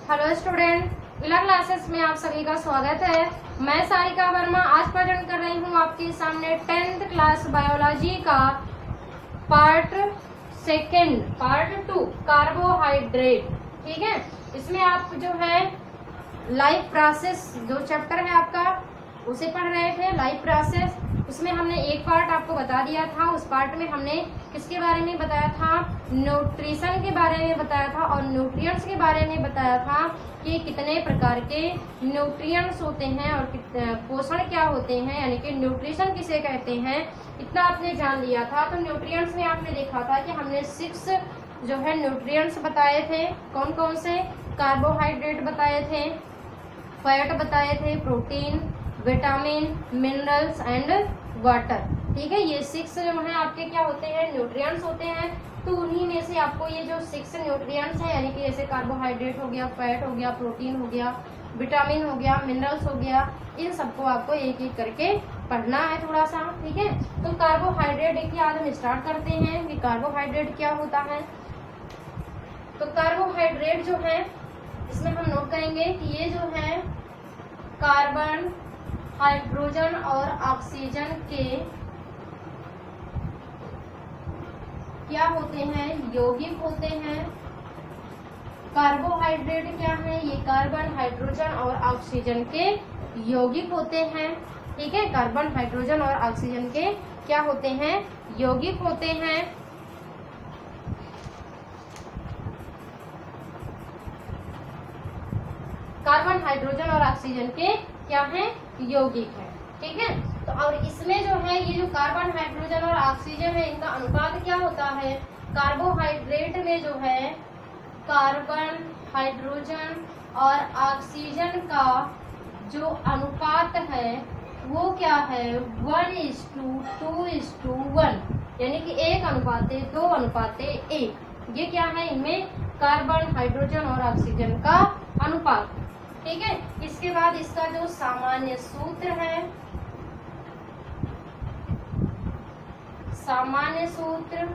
Hello student, इला classes में आप सभी का स्वागत है। मैं सारिका वर्मा आज प्रेजेंट कर रही हूँ आपके सामने 10th क्लास बायोलॉजी का पार्ट 2 कार्बोहाइड्रेट। ठीक है, इसमें आप जो है लाइफ प्रोसेस जो चैप्टर है आपका उसे पढ़ रहे थे। लाइफ प्रोसेस उसमें हमने एक पार्ट आपको बता दिया था। उस पार्ट में हमने किसके बारे में बताया था? न्यूट्रिशन के बारे में बताया था और न्यूट्रिएंट्स के बारे में बताया था कि कितने प्रकार के न्यूट्रिएंट्स होते हैं और पोषण क्या होते हैं, यानी कि न्यूट्रिशन किसे कहते हैं। इतना आपने जान लिया था। तो न्यूट्रिएंट्स में आपने देखा था कि हमने 6 जो है न्यूट्रिएंट्स बताए थे। कौन कौन से? कार्बोहाइड्रेट बताए थे, फैट बताए थे, protein, vitamin, minerals and water. ठीक है, ये 6 जो है आपके क्या होते हैं? न्यूट्रिएंट्स होते हैं। तो उन्हीं में से आपको ये जो 6 न्यूट्रिएंट्स हैं, यानी कि जैसे कार्बोहाइड्रेट हो गया, फैट हो गया, प्रोटीन हो गया, विटामिन हो गया, मिनरल्स हो गया, इन सबको आपको एक एक करके पढ़ना है थोड़ा सा। ठीक है, तो कार्बोहाइड्रेट देखिए आज हम स्टार्ट करते हैं कि कार्बोहाइड्रेट क्या होता है। तो कार्बोहाइड्रेट जो है इसमें हम नोट करेंगे कि ये जो है कार्बन, हाइड्रोजन और ऑक्सीजन के क्या होते हैं? यौगिक होते हैं। कार्बोहाइड्रेट क्या है? ये कार्बन, हाइड्रोजन और ऑक्सीजन के यौगिक होते हैं। ठीक है, कार्बन, हाइड्रोजन और ऑक्सीजन के क्या होते हैं? यौगिक होते हैं। कार्बन, हाइड्रोजन और ऑक्सीजन के क्या है? यौगिक है। ठीक है, तो और इसमें जो है ये जो कार्बन, हाइड्रोजन और ऑक्सीजन है, इनका अनुपात क्या होता है? कार्बोहाइड्रेट में जो है कार्बन, हाइड्रोजन और ऑक्सीजन का जो अनुपात है वो क्या है? 1:2:1, यानी कि 1:2:1। ये क्या है? इनमें कार्बन, हाइड्रोजन और ऑक्सीजन का अनुपात। ठीक है, इसके बाद इसका जो सामान्य सूत्र है, सामान्य सूत्र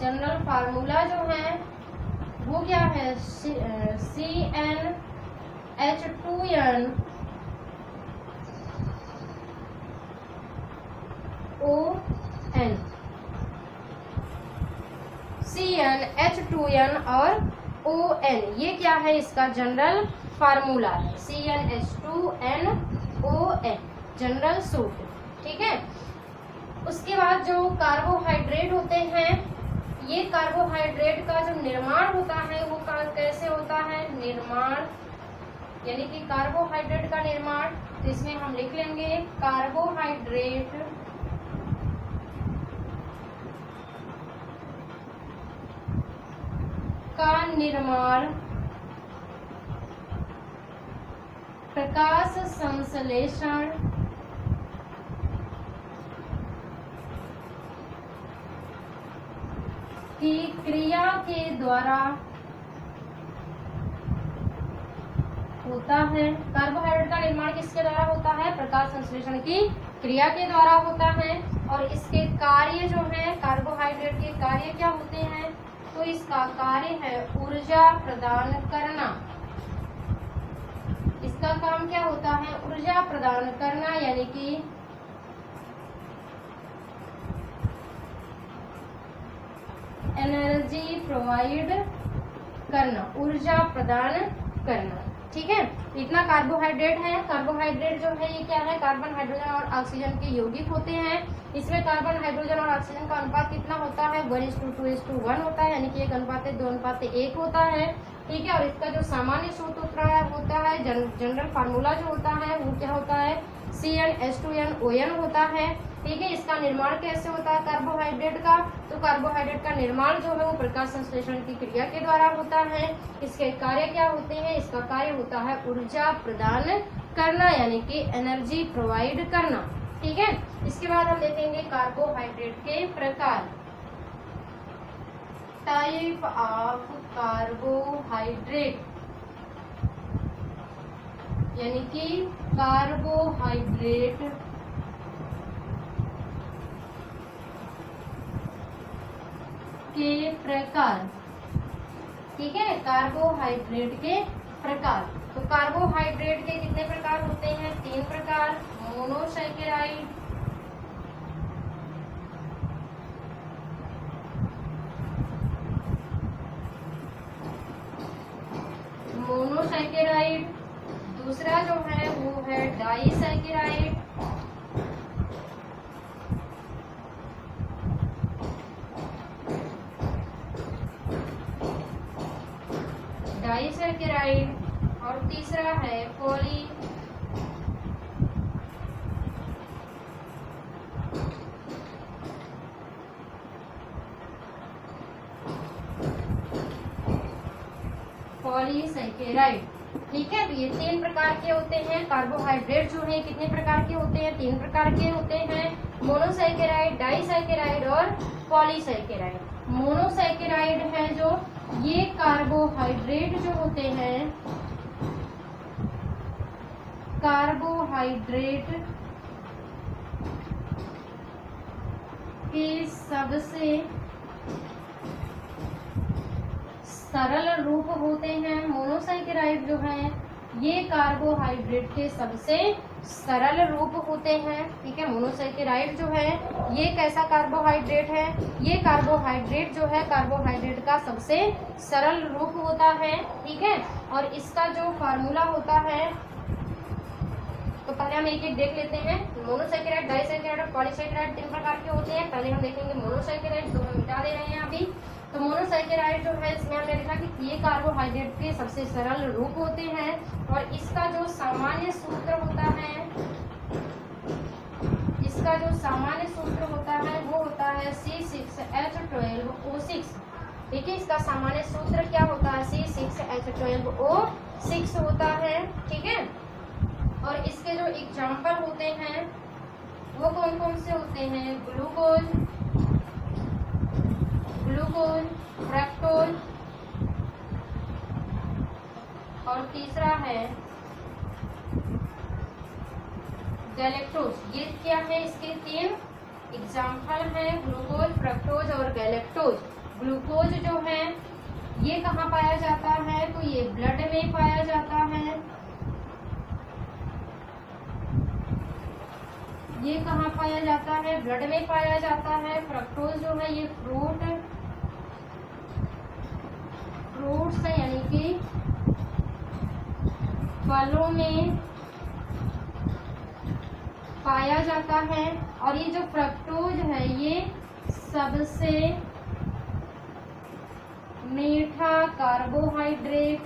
जनरल फार्मूला जो है वो क्या है? CnH2n ON, CnH2n और ON, ये क्या है? इसका जनरल फार्मूला है। CnH2n जनरल सूत्र। ठीक है, उसके बाद जो कार्बोहाइड्रेट होते हैं, ये कार्बोहाइड्रेट का जो निर्माण होता है वो कैसे होता है? निर्माण यानी कि कार्बोहाइड्रेट का निर्माण, तो इसमें हम लिख लेंगे कार्बोहाइड्रेट का निर्माण प्रकाश संश्लेषण की क्रिया के द्वारा होता है। कार्बोहाइड्रेट का निर्माण किसके द्वारा होता है? प्रकाश संश्लेषण की क्रिया के द्वारा होता है। और इसके कार्य जो है, कार्बोहाइड्रेट के कार्य क्या होते हैं? तो इसका कार्य है ऊर्जा प्रदान करना। इसका काम क्या होता है? ऊर्जा प्रदान करना, यानी कि एनर्जी प्रोवाइड करना, ऊर्जा प्रदान करना। ठीक है, इतना कार्बोहाइड्रेट है। कार्बोहाइड्रेट जो है ये क्या है? कार्बन, हाइड्रोजन और ऑक्सीजन के यौगिक होते हैं। इसमें कार्बन, हाइड्रोजन और ऑक्सीजन का अनुपात कितना होता है? 1:2:1 होता है, यानी कि 1:2:1 होता है। ठीक है, और इसका जो सामान्य सूत्र होता है, जनरल फार्मूला जो होता है वो क्या होता है? CnH2n होता है। ठीक है, इसका निर्माण कैसे होता है कार्बोहाइड्रेट का? तो कार्बोहाइड्रेट का निर्माण जो है वो प्रकाश संश्लेषण की क्रिया के द्वारा होता है। इसके कार्य क्या होते हैं? इसका कार्य होता है ऊर्जा प्रदान करना, यानी कि एनर्जी प्रोवाइड करना। ठीक है, इसके बाद हम देखेंगे कार्बोहाइड्रेट के प्रकार, टाइप ऑफ कार्बोहाइड्रेट, यानी कि कार्बोहाइड्रेट के प्रकार, ठीक है, कार्बोहाइड्रेट के प्रकार। तो कार्बोहाइड्रेट के कितने प्रकार होते हैं? 3 प्रकार। मोनोसैकेराइड, दूसरा जो है वो है डाइसैकेराइड, और तीसरा है पॉली पॉलीसैकेराइड। ठीक है, तो ये 3 प्रकार के होते हैं। कार्बोहाइड्रेट जो है कितने प्रकार के होते हैं? 3 प्रकार के होते हैं, मोनोसैकेराइड, डाइसैकेराइड और पॉलीसैकेराइड। मोनोसैकेराइड है जो ये कार्बोहाइड्रेट जो होते हैं, कार्बोहाइड्रेट के सबसे सरल रूप होते हैं। मोनोसैकेराइड जो है ये कार्बोहाइड्रेट के सबसे सरल रूप होते हैं। ठीक है, मोनोसैकेराइड जो है ये कैसा कार्बोहाइड्रेट है? ये कार्बोहाइड्रेट जो है कार्बोहाइड्रेट का सबसे सरल रूप होता है। ठीक है, और इसका जो फार्मूला होता है, तो पहले हम एक एक देख लेते हैं। मोनोसैकेराइड, डाइसैकेराइड और पॉलीसैकेराइड 3 प्रकार के होते हैं। पहले हम देखेंगे मोनोसैकेराइड, जो हम मिटा दे रहे हैं अभी। तो मोनोसैकेराइड जो है इसमें हमने लिखा कि ये कार्बोहाइड्रेट के सबसे सरल रूप होते हैं और इसका जो सामान्य सूत्र होता है, वो होता है C6H12O6। ठीक है, इसका सामान्य सूत्र क्या होता है? C6H12O6 होता है। ठीक है, और इसके जो एग्जाम्पल होते हैं वो कौन कौन से होते हैं? ग्लूकोज, फ्रक्टोज और तीसरा है गैलेक्टोज। ये क्या है? इसके 3 एग्जाम्पल हैं, ग्लूकोज, फ्रक्टोज और गैलेक्टोज। ग्लूकोज जो है ये कहाँ पाया जाता है? तो ये ब्लड में पाया जाता है। ये कहाँ पाया जाता है? ब्लड में पाया जाता है। फ्रक्टोज जो है ये फ्रूट्स है, यानी कि फलों में पाया जाता है। और ये जो फ्रक्टोज है ये सबसे मीठा कार्बोहाइड्रेट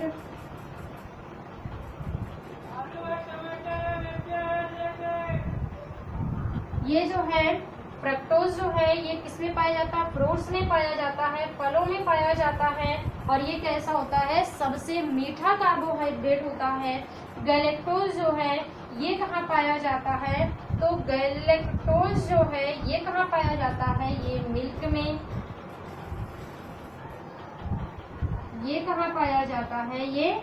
ये जो है फ्रक्टोज जो है ये किसमें पाया जाता है? फ्रूट्स में पाया जाता है, फलों में पाया जाता है। और ये कैसा होता है? सबसे मीठा कार्बोहाइड्रेट होता है। गैलेक्टोज जो है ये कहाँ पाया जाता है? तो गैलेक्टोज जो है ये कहाँ पाया जाता है? ये मिल्क में। ये कहाँ पाया जाता है? ये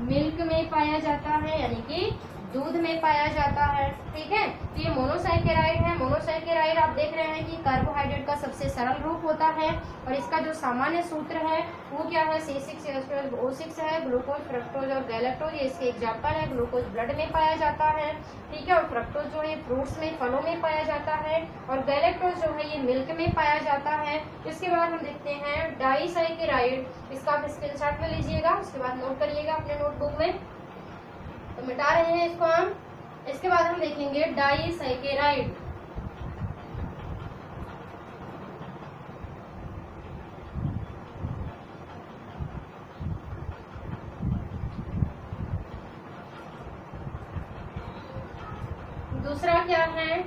मिल्क में पाया जाता है, यानी कि दूध में पाया जाता है। ठीक है, तो ये मोनोसैकेराइड है। मोनोसैकेराइड आप देख रहे हैं कि कार्बोहाइड्रेट का सबसे सरल रूप होता है और इसका जो सामान्य सूत्र है वो क्या है? C6H12O6 है। ग्लूकोज, फ्रक्टोज और गैलेक्टोज ये इसके एग्जाम्पल है। ग्लूकोज ब्लड में पाया जाता है। ठीक है, और फ्रक्टोज जो है फ्रूट्स में, फलों में पाया जाता है और गैलेक्टोज जो है ये मिल्क में पाया जाता है। इसके बाद हम देखते हैं डाइसैकेराइड। इसका आप स्क्रीनशॉट में लीजिएगा, उसके बाद नोट करिएगा अपने नोटबुक में। तो मिटा रहे हैं इसको हम। इसके बाद हम देखेंगे डाइसैकेराइड। दूसरा क्या है?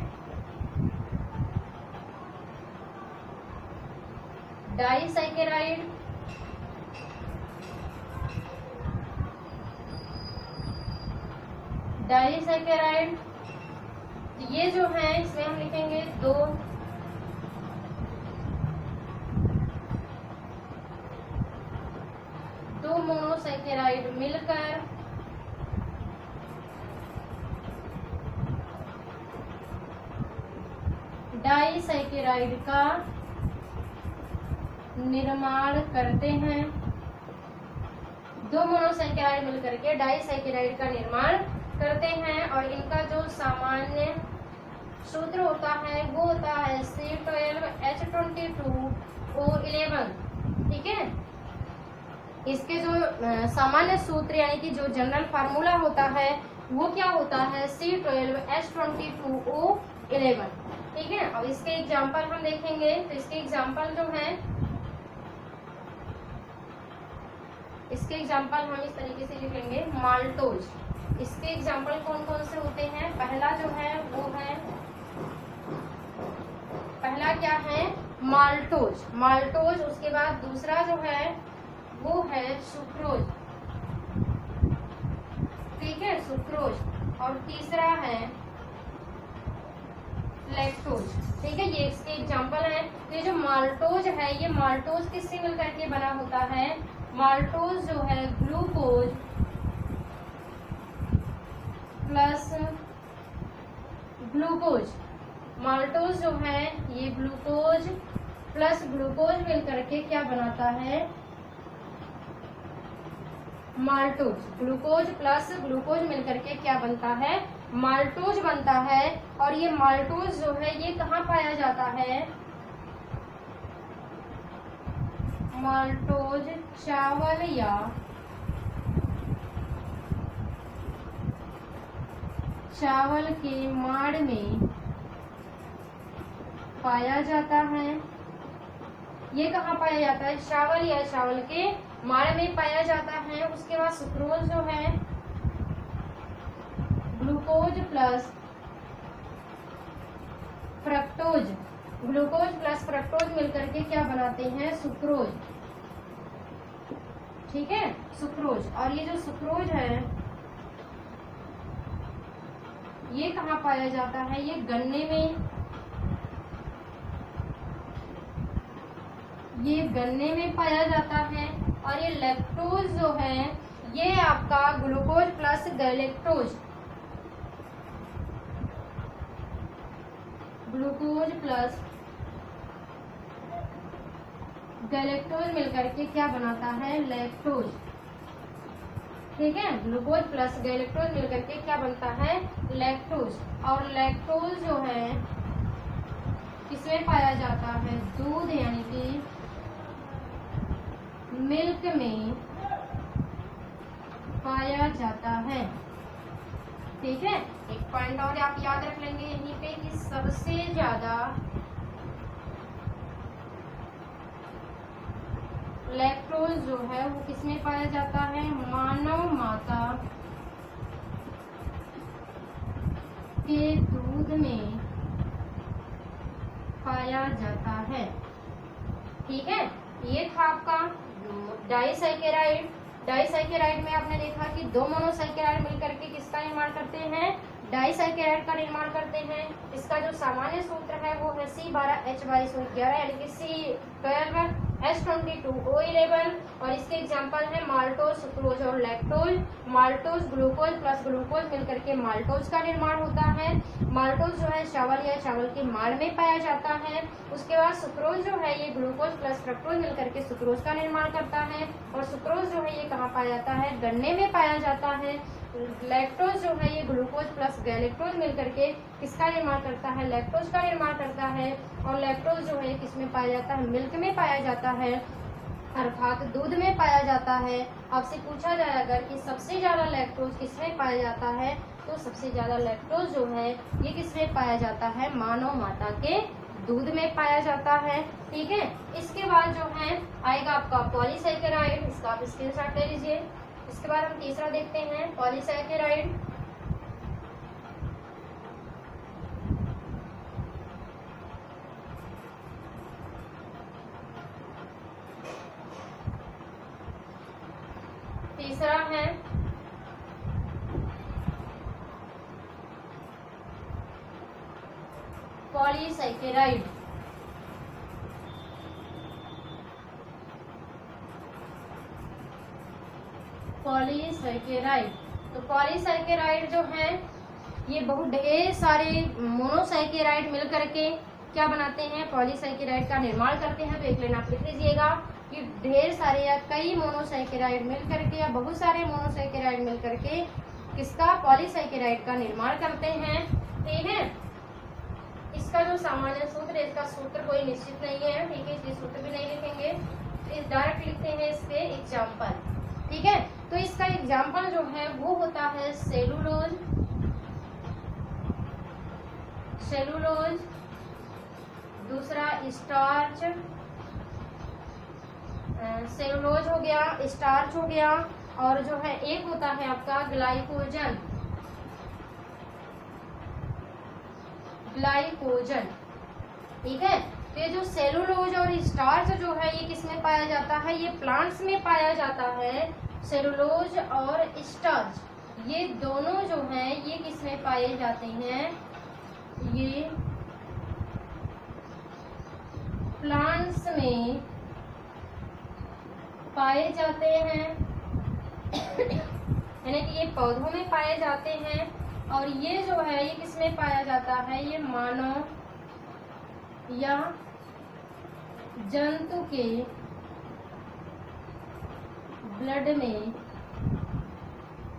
डाइसैकेराइड। डाइसैकेराइड ये जो है इसमें हम लिखेंगे 2 मोनोसैकेराइड मिलकर डाइसैकेराइड का निर्माण करते हैं। दो मोनोसैकेराइड मिलकर के डाइसैकेराइड का निर्माण करते हैं और इनका जो सामान्य सूत्र होता है वो होता है C12H22O11। ठीक है, इसके जो सामान्य सूत्र यानी कि जो जनरल फार्मूला होता है वो क्या होता है C12H22O11। ठीक है, अब इसके एग्जाम्पल हम देखेंगे तो इसके एग्जाम्पल जो है, इसके एग्जाम्पल हम इस तरीके से लिख लेंगे। माल्टोज, इसके एग्जाम्पल कौन कौन से होते हैं? पहला जो है वो है, पहला क्या है? Maltose, maltose. उसके बाद दूसरा जो है वो है सुक्रोज। ठीक है, सुक्रोज। और तीसरा है लैक्टोज। ठीक है, ये इसके एग्जाम्पल है। तो ये जो माल्टोज है ये माल्टोज किससे मिल करके बना होता है? माल्टोज जो है ग्लूकोज प्लस ग्लूकोज, माल्टोज जो है ये ग्लूकोज प्लस ग्लूकोज मिल करके क्या बनाता है? माल्टोज। ग्लूकोज प्लस ग्लूकोज मिलकर के क्या बनता है? माल्टोज बनता है। और ये माल्टोज जो है ये कहाँ पाया जाता है? माल्टोज चावल या चावल के माड़ में पाया जाता है। ये कहाँ पाया जाता है? चावल या चावल के माड़ में पाया जाता है। उसके बाद सुक्रोज जो है glucose plus fructose, glucose plus fructose मिलकर के क्या बनाते हैं? सुक्रोज। ठीक है, सुक्रोज। और ये जो सुक्रोज है ये कहाँ पाया जाता है? ये गन्ने में, ये गन्ने में पाया जाता है। और ये लैक्टोज जो है ये आपका glucose plus galactose, glucose plus galactose मिलकर के क्या बनाता है? लैक्टोज। ठीक है, ग्लूकोज प्लस गैलेक्टोज मिलकर के क्या बनता है? लैक्टोज। और लैक्टोज जो है किसमें पाया जाता है? दूध यानी कि मिल्क में पाया जाता है। ठीक है, एक पॉइंट और आप याद रख लेंगे यहीं पे कि सबसे ज्यादा लैक्टोज जो है वो किसमें पाया जाता है? मानव माता के दूध में पाया जाता है। ठीक है, ये था आपका डाइसैकेराइड। डाइसैकेराइड में आपने देखा कि दो मोनोसैकेराइड मिलकर के किसका निर्माण करते हैं? डाइसैकेराइड का निर्माण करते हैं। इसका जो सामान्य सूत्र है वो है C12H22O11 यानी कि C12H22O11। और इसके एग्जांपल है माल्टोज, सुक्रोज और lactose. Maltose glucose plus glucose मिलकर के माल्टोज का निर्माण होता है। माल्टोज जो है चावल या चावल के माड़ में पाया जाता है। उसके बाद सुक्रोज जो है ये ग्लूकोज प्लस फ्रक्टोज मिलकर के सुक्रोज का निर्माण करता है। और सुक्रोज जो है ये कहाँ पाया जाता है? गन्ने में पाया जाता है। लैक्टोज जो है ये ग्लूकोज प्लस गैलेक्टोज मिलकर के किसका निर्माण करता है? लैक्टोज का निर्माण करता है। और लैक्टोज जो है किसमें पाया जाता है? मिल्क में पाया जाता है, अर्थात दूध में पाया जाता है। आपसे पूछा जाए अगर कि सबसे ज्यादा लैक्टोज किसमें पाया जाता है, तो सबसे ज्यादा लैक्टोज जो है ये किसमें पाया जाता है? मानव माता के दूध में पाया जाता है। ठीक है, इसके बाद जो है आएगा आपका पॉलीसैकेराइड, इसका आप स्क्रीनशॉट ले लीजिए। इसके बाद हम तीसरा देखते हैं पॉलीसैकेराइड। तीसरा है पॉलीसैकेराइड। पॉलीसैकेराइड, तो पॉलीसैकेराइड जो है ये बहुत ढेर सारे मोनोसैकेराइड मिल करके क्या बनाते हैं, पॉलीसैकेराइड का निर्माण करते हैं। तो एक लाइन आप लिख लीजिएगा कि ढेर सारे या कई मोनोसैकेराइड मिल करके या बहुत सारे मोनोसैकेराइड मिल करके किसका, पॉलीसैकेराइड का निर्माण करते हैं। ठीक है, इसका जो सामान्य सूत्र है, इसका सूत्र कोई निश्चित नहीं है। ठीक है, इसलिए सूत्र भी नहीं लिखेंगे, इस डायरेक्ट लिखते हैं इस पे एग्जाम्पल। ठीक है, तो इसका एग्जाम्पल जो है वो होता है सेलुलोज, सेलुलोज, दूसरा स्टार्च, सेलुलोज हो गया, स्टार्च हो गया, और जो है एक होता है आपका ग्लाइकोजन, ग्लाइकोजन। ठीक है, तो ये जो सेलुलोज और स्टार्च जो है ये किसमें पाया जाता है, ये प्लांट्स में पाया जाता है। सेलुलोज और स्टार्च ये दोनों जो है ये किसमें पाए जाते हैं, ये प्लांट्स में पाए जाते हैं, यानी कि ये पौधों में पाए जाते हैं। और ये जो है ये किसमें पाया जाता है, ये मानव या जंतु के ब्लड में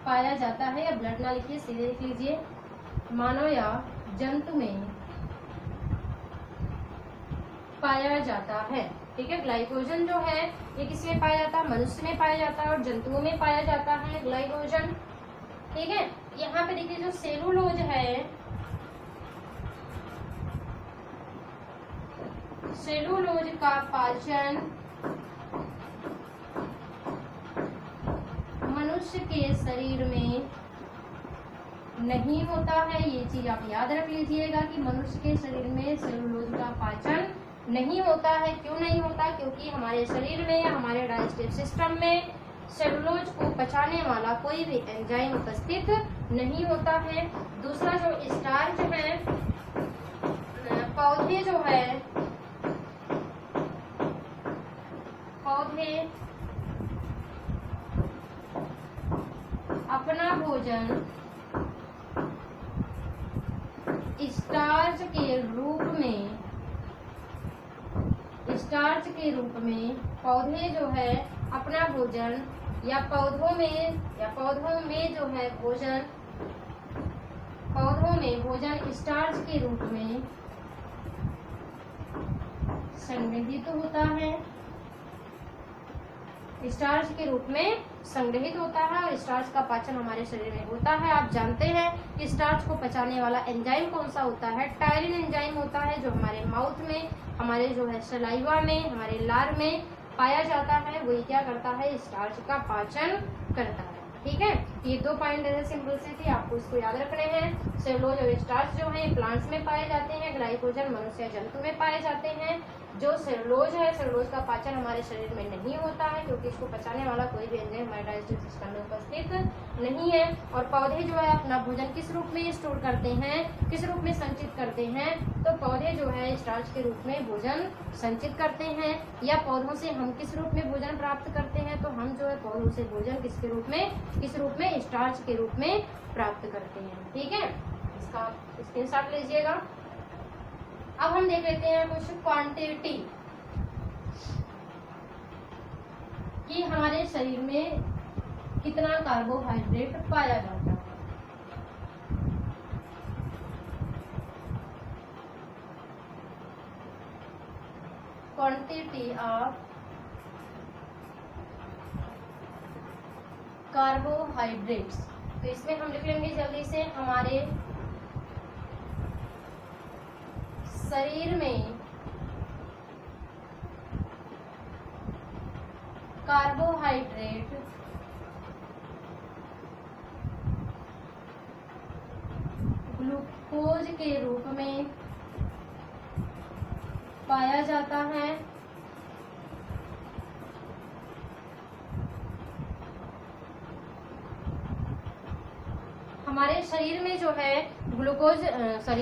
पाया जाता है, या ब्लड ना लिखिए सीधे लिख लीजिए, मानव या जंतु में पाया जाता है। ठीक है, ग्लाइकोजन जो है ये किसमें पाया जाता है, मनुष्य में पाया जाता है और जंतुओं में पाया जाता है ग्लाइकोजन। ठीक है, यहाँ पे देखिए जो सेलुलोज है, सेलुलोज का पाचन मनुष्य के शरीर में नहीं होता है। ये चीज आप याद रख लीजिएगा कि मनुष्य के शरीर में सेलुलोज का पाचन नहीं होता है। क्यों नहीं होता, क्योंकि हमारे शरीर में या हमारे डाइजेस्टिव सिस्टम में सेलुलोज को पचाने वाला कोई भी एंजाइम उपस्थित नहीं होता है। दूसरा जो स्टार्च है, पौधे जो है, पौधे अपना भोजन स्टार्च के रूप में, स्टार्च के रूप में पौधे जो है अपना भोजन या पौधों में जो है भोजन, पौधों में भोजन स्टार्च के रूप में संग्रहित होता है, स्टार्च के रूप में संग्रहित होता है। और स्टार्च का पाचन हमारे शरीर में होता है। आप जानते हैं कि स्टार्च को पचाने वाला एंजाइम कौन सा होता है, टायरिन एंजाइम होता है, जो हमारे माउथ में, हमारे जो है सलाइवा में, हमारे लार में पाया जाता है। वही क्या करता है, स्टार्च का पाचन करता है। ठीक है, ये 2 पॉइंट ऐसे सिंपल से थे, आपको इसको याद रखने हैं। सेलुलोज और स्टार्च जो है प्लांट्स में पाए जाते हैं, ग्लाइकोजन मनुष्य जंतु में पाए जाते हैं। जो सेलुलोज है, सेलुलोज का पाचन हमारे शरीर में नहीं होता है, क्योंकि इसको पचाने वाला कोई भी एंजाइम हमारे डाइजेस्टिव सिस्टम में उपस्थित नहीं है। और पौधे जो है अपना भोजन किस रूप में स्टोर करते हैं, किस रूप में संचित करते हैं, तो पौधे जो है स्टार्च के रूप में भोजन संचित करते हैं। या पौधों से हम किस रूप में भोजन प्राप्त करते हैं, तो हम जो है पौधों से भोजन किस रूप में स्टार्च के रूप में प्राप्त करते हैं। ठीक है, इसका स्क्रीनशॉट लीजिएगा। अब हम देख लेते हैं कुछ क्वांटिटी कि हमारे शरीर में कितना कार्बोहाइड्रेट पाया जाता है। क्वांटिटी ऑफ कार्बोहाइड्रेट्स, तो इसमें हम लिख लेंगे जल्दी से, हमारे शरीर में कार्बोहाइड्रेट ग्लूकोज के रूप में पाया जाता है। हमारे शरीर में जो है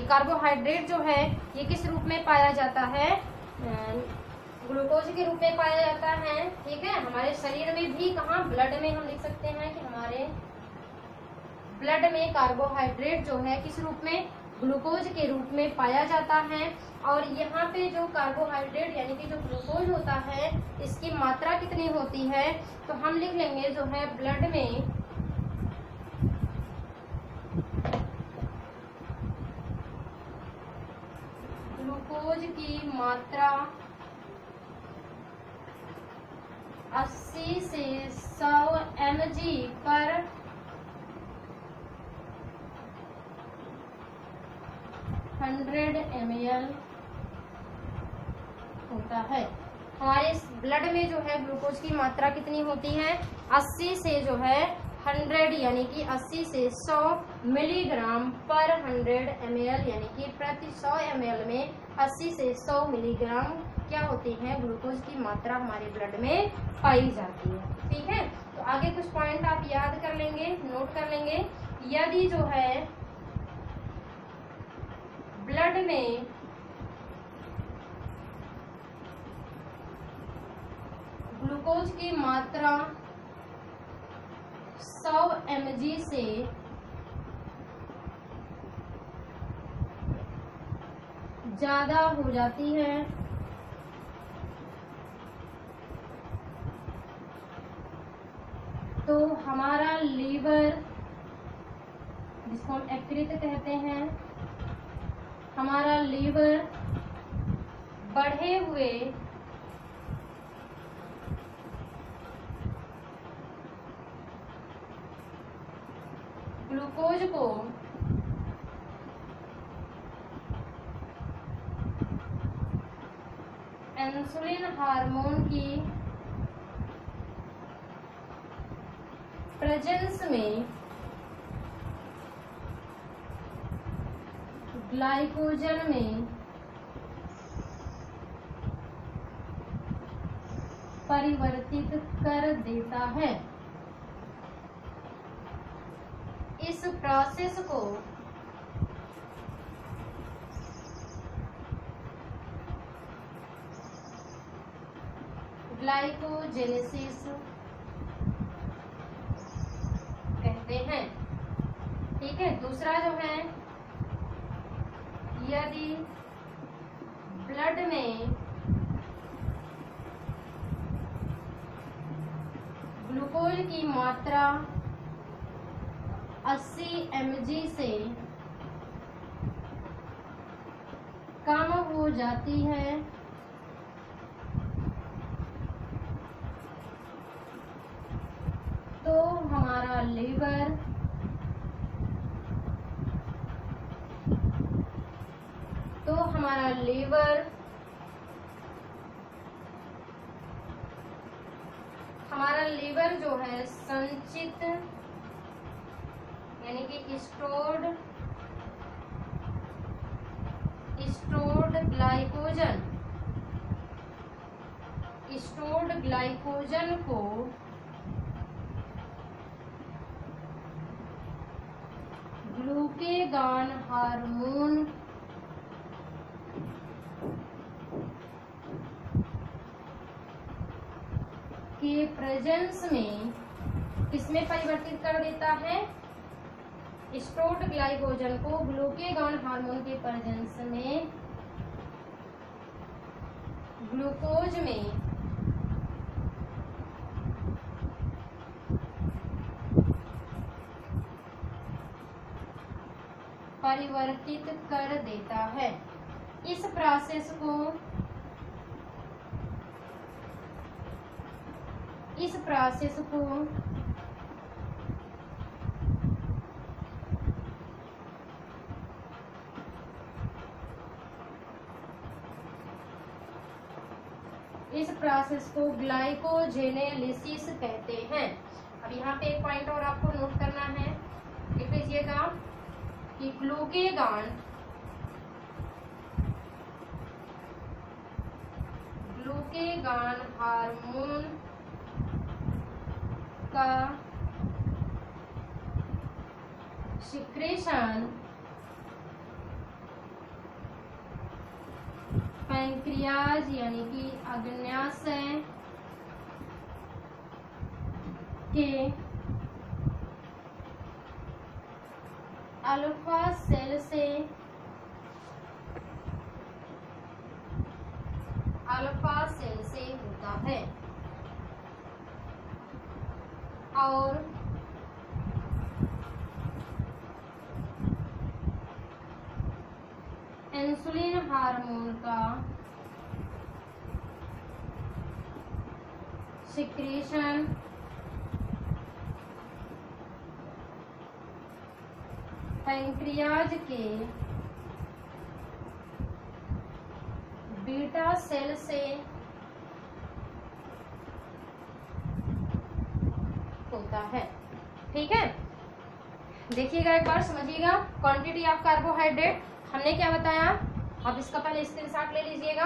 कार्बोहाइड्रेट जो है ये किस रूप में पाया जाता है, ग्लूकोज के रूप में पाया जाता है। ठीक है, हमारे शरीर में भी, कहाँ, ब्लड में हम लिख सकते हैं कि हमारे ब्लड में कार्बोहाइड्रेट जो है किस रूप में, ग्लूकोज के रूप में पाया जाता है। और यहाँ पे जो कार्बोहाइड्रेट यानी कि जो ग्लूकोज होता है इसकी मात्रा कितनी होती है, तो हम लिख लेंगे जो है ब्लड में ग्लूकोज की मात्रा 80 से 100 mg पर 100 ml होता है। हमारे इस ब्लड में जो है ग्लूकोज की मात्रा कितनी होती है, 80 से जो है 100 यानी कि 80 से 100 मिलीग्राम पर 100 ml यानी कि प्रति 100 ml में 80 से 100 मिलीग्राम क्या होती है, ग्लूकोज की मात्रा हमारे ब्लड में पाई जाती है। ठीक है, तो आगे कुछ पॉइंट आप याद कर लेंगे, नोट कर लेंगे। यदि जो है ब्लड में ग्लूकोज की मात्रा 100 mg से ज्यादा हो जाती है तो हमारा लीवर, जिसको हम यकृत कहते हैं, हमारा लीवर बढ़े हुए ग्लूकोज को इंसुलिन हार्मोन की प्रेजेंस में ग्लाइकोजन में परिवर्तित कर देता है। इस प्रोसेस को ग्लाइकोजेनेसिस कहते हैं। ठीक है, दूसरा जो है, यदि ब्लड में ग्लूकोज की मात्रा 80 mg से कम हो जाती है तो हमारा लीवर जो है संचित यानी कि स्टोर्ड ग्लाइकोजन को ग्लूकेगॉन हार्मोन के प्रेजेंस में किसमें परिवर्तित कर देता है, स्टोर्ड ग्लाइकोजन को ग्लूकेगॉन हार्मोन के प्रेजेंस में ग्लूकोज में परिवर्तित कर देता है। इस प्रोसेस को ग्लाइकोजेनेलिसिस कहते हैं। अब यहाँ पे एक पॉइंट और आपको नोट करना है, लिख लीजिएगा कि ग्लूकेगॉन हार्मोन का सिक्रेशन पैंक्रियाज यानी कि अग्न्याशय के अल्फा सेल से अल्फा सेल से होता है। और इंसुलिन हार्मोन का सिक्रीशन पैंक्रियाज के बीटा सेल से होता है। ठीक है, देखिएगा एक बार, समझिएगा। क्वांटिटी ऑफ कार्बोहाइड्रेट हमने क्या बताया, अब इसका पहले स्क्रीनशॉट ले लीजिएगा,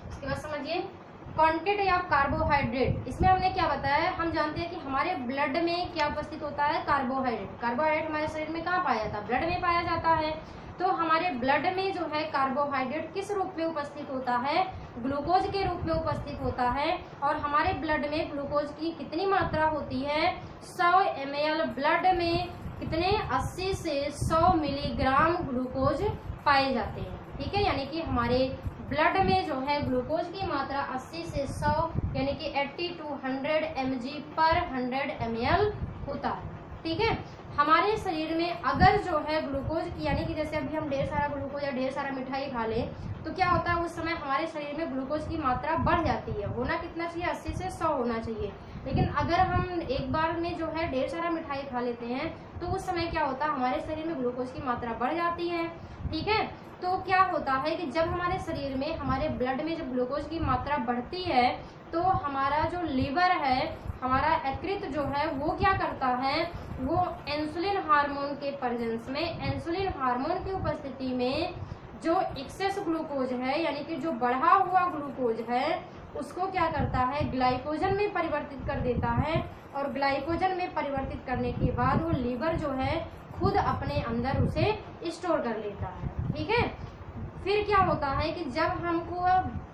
उसके बाद समझिए। क्वांटिटी ऑफ कार्बोहाइड्रेट, इसमें हमने क्या बताया है, हम जानते हैं कि हमारे ब्लड में क्या उपस्थित होता है, कार्बोहाइड्रेट। कार्बोहाइड्रेट हमारे शरीर में कहाँ पाया जाता है, ब्लड में पाया जाता है। तो हमारे ब्लड में जो है कार्बोहाइड्रेट किस रूप में उपस्थित होता है, ग्लूकोज के रूप में उपस्थित होता है। और हमारे ब्लड में ग्लूकोज की कितनी मात्रा होती है, 100 ml ब्लड में कितने 80 से 100 मिलीग्राम ग्लूकोज पाए जाते हैं। ठीक है, यानी कि हमारे ब्लड में जो है ग्लूकोज की मात्रा 80 से 100 यानी कि 80 to 100 mg पर 100 ml होता है। ठीक है, हमारे शरीर में अगर जो है ग्लूकोज की, यानी कि जैसे अभी हम ढेर सारा ग्लूकोज या ढेर सारा मिठाई खा ले तो क्या होता है, उस समय हमारे शरीर में ग्लूकोज की मात्रा बढ़ जाती है। होना कितना चाहिए, 80 से 100 होना चाहिए। लेकिन अगर हम एक बार में जो है ढेर सारा मिठाई खा लेते हैं तो उस समय क्या होता है, हमारे शरीर में ग्लूकोज की मात्रा बढ़ जाती है। ठीक है, तो क्या होता है कि जब हमारे शरीर में, हमारे ब्लड में जब ग्लूकोज की मात्रा बढ़ती है तो हमारा जो लीवर है, हमारा यकृत जो है वो क्या करता है, वो इंसुलिन हार्मोन के प्रेजेंस में, इंसुलिन हार्मोन की उपस्थिति में जो एक्सेस ग्लूकोज है, यानी कि जो बढ़ा हुआ ग्लूकोज है, उसको क्या करता है, ग्लाइकोजन में परिवर्तित कर देता है। और ग्लाइकोजन में परिवर्तित करने के बाद वो लीवर जो है खुद अपने अंदर उसे स्टोर कर लेता है। ठीक है, फिर क्या होता है कि जब हमको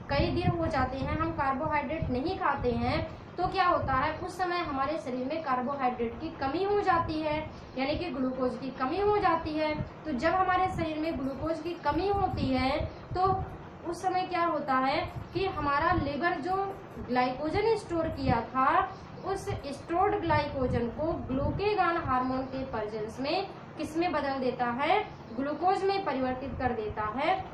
कई दिन हो जाते हैं हम कार्बोहाइड्रेट नहीं खाते हैं तो क्या होता है, उस समय हमारे शरीर में कार्बोहाइड्रेट की कमी हो जाती है, यानी कि ग्लूकोज की कमी हो जाती है। तो जब हमारे शरीर में ग्लूकोज की कमी होती है तो उस समय क्या होता है कि हमारा लीवर जो ग्लाइकोजन स्टोर किया था, उस स्टोर्ड ग्लाइकोजन को ग्लूकेगॉन हार्मोन के प्रेजेंस में किसमें बदल देता है, ग्लूकोज में परिवर्तित कर देता है।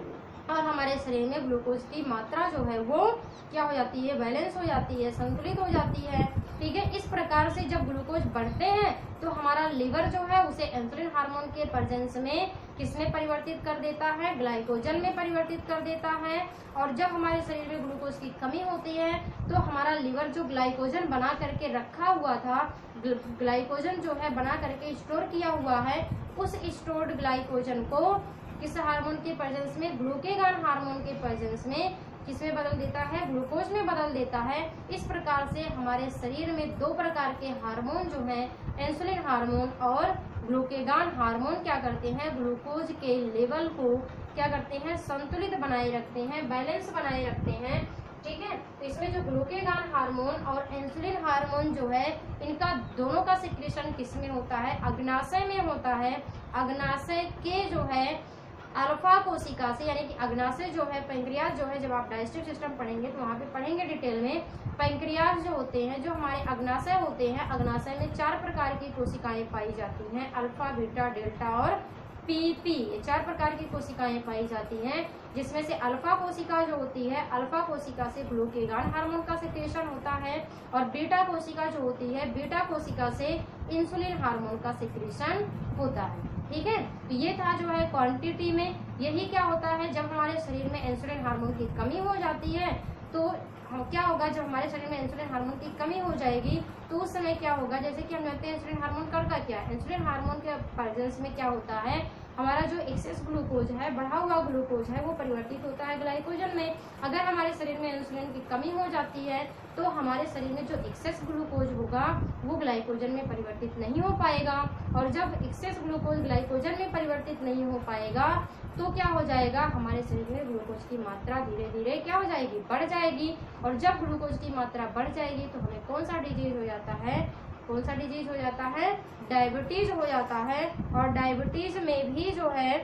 और हमारे शरीर में ग्लूकोज की मात्रा जो है वो क्या हो जाती है, बैलेंस हो जाती है, संतुलित हो जाती है। ठीक है, इस प्रकार से जब ग्लूकोज बढ़ते हैं तो हमारा लीवर जो है उसे इंसुलिन हार्मोन के प्रेजेंस में किसमें परिवर्तित कर देता है, ग्लाइकोजन में परिवर्तित कर देता है। और जब हमारे शरीर में ग्लूकोज की कमी होती है तो हमारा लीवर जो ग्लाइकोजन बना करके रखा हुआ था, ग्लाइकोजन जो है बना करके स्टोर किया हुआ है, उस स्टोर्ड ग्लाइकोजन को किस हार्मोन के प्रेजेंस में, ग्लूकेगॉन हार्मोन के प्रेजेंस में किसमें बदल देता है, ग्लूकोज में बदल देता है। इस प्रकार से हमारे शरीर में दो प्रकार के हार्मोन जो है, इंसुलिन हार्मोन और ग्लूकेगॉन हार्मोन क्या करते हैं, ग्लूकोज के लेवल को क्या करते हैं, संतुलित बनाए रखते हैं, बैलेंस बनाए रखते हैं। ठीक है, तो इसमें जो ग्लूकेगॉन हार्मोन और इंसुलिन हार्मोन जो है, इनका दोनों का सिक्रीशन किसमें होता है, अग्नाशय में होता है। अग्नाशय के जो है अल्फा कोशिका से, यानी कि अग्नाशय जो है, पैंक्रियाज जो है, जब आप डाइजेस्टिव सिस्टम पढ़ेंगे तो वहाँ पे पढ़ेंगे डिटेल में। पैंक्रियाज जो होते हैं, जो हमारे अग्नाशय होते हैं, अग्नाशय में 4 प्रकार की कोशिकाएं पाई जाती हैं, अल्फा, बीटा, डेल्टा और पीपी। ये 4 प्रकार की कोशिकाएं पाई जाती हैं, जिसमें से अल्फा कोशिका जो होती है, अल्फा कोशिका से ग्लूकेगॉन हार्मोन का सिक्रेशन होता है। और बीटा कोशिका जो होती है, बीटा कोशिका से इंसुलिन हार्मोन का सिक्रेशन होता है। ठीक है, तो ये था जो है क्वांटिटी में। यही क्या होता है, जब हमारे शरीर में इंसुलिन हार्मोन की कमी हो जाती है तो क्या होगा, जब हमारे शरीर में इंसुलिन हार्मोन की कमी हो जाएगी तो उस समय क्या होगा, जैसे कि हम जानते हैं इंसुलिन हार्मोन करता क्या है, इंसुलिन हार्मोन के प्रेजेंस में क्या होता है, हमारा जो एक्सेस ग्लूकोज है, बढ़ा हुआ ग्लूकोज है, वो परिवर्तित होता है ग्लाइकोजन में। अगर हमारे शरीर में इंसुलिन की कमी हो जाती है तो हमारे शरीर में जो एक्सेस ग्लूकोज होगा वो ग्लाइकोजन में परिवर्तित नहीं हो पाएगा। और जब एक्सेस ग्लूकोज ग्लाइकोजन में परिवर्तित नहीं हो पाएगा तो क्या हो जाएगा, हमारे शरीर में ग्लूकोज की मात्रा धीरे धीरे क्या हो जाएगी, बढ़ जाएगी। और जब ग्लूकोज की मात्रा बढ़ जाएगी तो हमें कौन सा डिजीज हो जाता है, कौन सा डिजीज हो जाता है, डायबिटीज हो जाता है। और डायबिटीज में भी जो है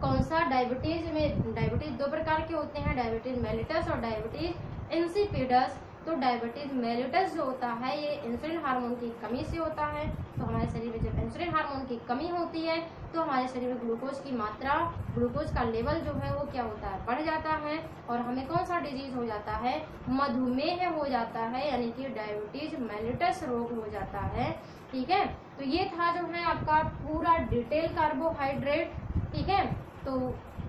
कौन सा डायबिटीज 2 प्रकार के होते हैं, डायबिटीज मेलिटस और डायबिटीज इंसिपिडस। तो डायबिटीज मेलिटस जो होता है ये इंसुलिन हार्मोन की कमी से होता है। तो हमारे शरीर में जब इंसुलिन हार्मोन की कमी होती है तो हमारे शरीर में ग्लूकोज की मात्रा, ग्लूकोज का लेवल जो है वो क्या होता है, बढ़ जाता है और हमें कौन सा डिजीज हो जाता है, मधुमेह हो जाता है, यानी कि डायबिटीज मेलिटस रोग हो जाता है। ठीक है, तो ये था जो है आपका पूरा डिटेल कार्बोहाइड्रेट। ठीक है, तो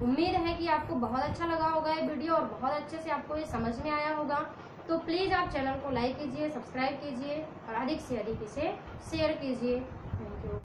उम्मीद है कि आपको बहुत अच्छा लगा होगा ये वीडियो और बहुत अच्छे से आपको ये समझ में आया होगा। तो प्लीज़ आप चैनल को लाइक कीजिए, सब्सक्राइब कीजिए और अधिक से अधिक इसे शेयर कीजिए। Thank you.